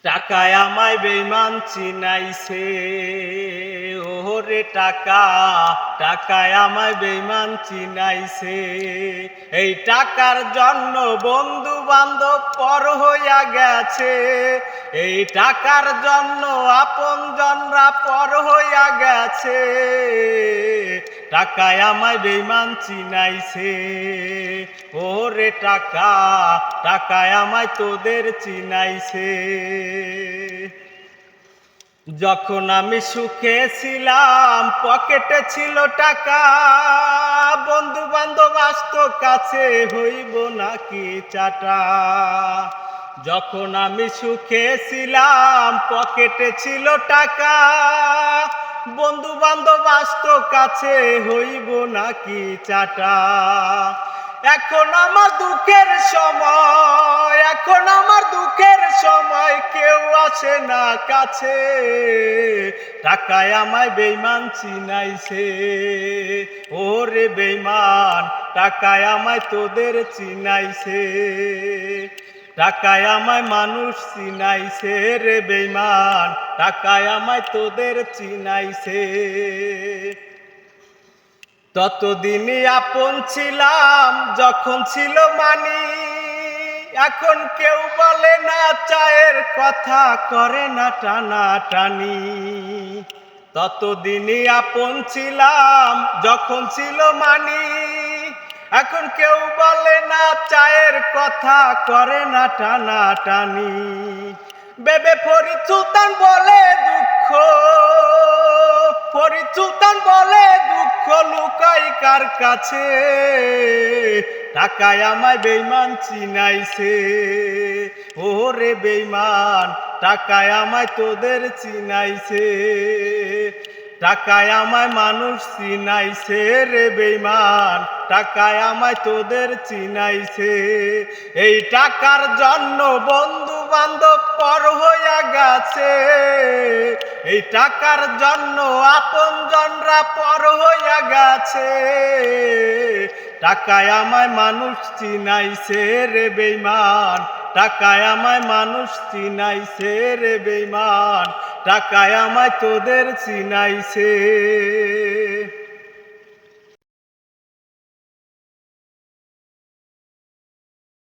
টাকায় আমায় বেঈমান চিনাইছে, ওরে টাকা টাকায় আমায় বেঈমান চিনাইছে। এই টাকার জন্য বন্ধু বান্ধব পর হইয়া গেছে, এই টাকার জন্য আপনজনরা পর হইয়া গেছে। টাকায় আমায় বেঈমান চিনাইছে, ওরে টাকা টাকায় আমায় তোদের চিনাইছে। যখন আমি সুখে ছিলাম পকেটে ছিল টাকা, বন্ধু বান্ধব আসতো কাছে হইব নাকি চাটা। যখন আমি সুখে ছিলাম পকেটে ছিল টাকা, বন্ধু বান্ধব আসতো কাছে হইব নাকি চাটা। এখন আমার দুঃখের সময়, এখন আমার দুঃখের সময় কেউ আসে না কাছে। টাকায় আমায় বেঈমান চিনাইছে, ওরে বেঈমান টাকায় আমায় তোদের চিনাইছে। টাকায় আমায় মানুষ চিনাইছে রে বেঈমান, টাকায় আমায় তোদের চিনাইছে। ততদিনই আপন ছিলাম যখন ছিল মানি, এখন কেউ বলে না চায়ের কথা, করে না টানা টানি। ততদিনই আপন ছিলাম যখন ছিল মানি, এখন কেউ বলে না চায়ের কথা, করে না টানা টানি। বেবে ফরিদ সুলতান বলে দুঃখ, ফরিদ সুলতান বলে দুঃখ লুকাই কার কাছে। টাকায় আমায় বেঈমান চিনাইছে, ওরে বেঈমান টাকায় আমায় তোদের চিনাইছে। টাকায় আমায় মানুষ চিনাইছে রে বেঈমান, টাকায় আমায় তোদের চিনাইছে। এই টাকার জন্য বন্ধু বান্ধব পর হইয়া গেছে, এই টাকার জন্য আপনজনরা পর হইয়া গেছে। টাকায় আমায় মানুষ চিনাইছে রে বেঈমান, টাকায় আমায় মানুষ চিনাইছে রে বেঈমান, টাকায় আমায় তোদের চিনাইছে।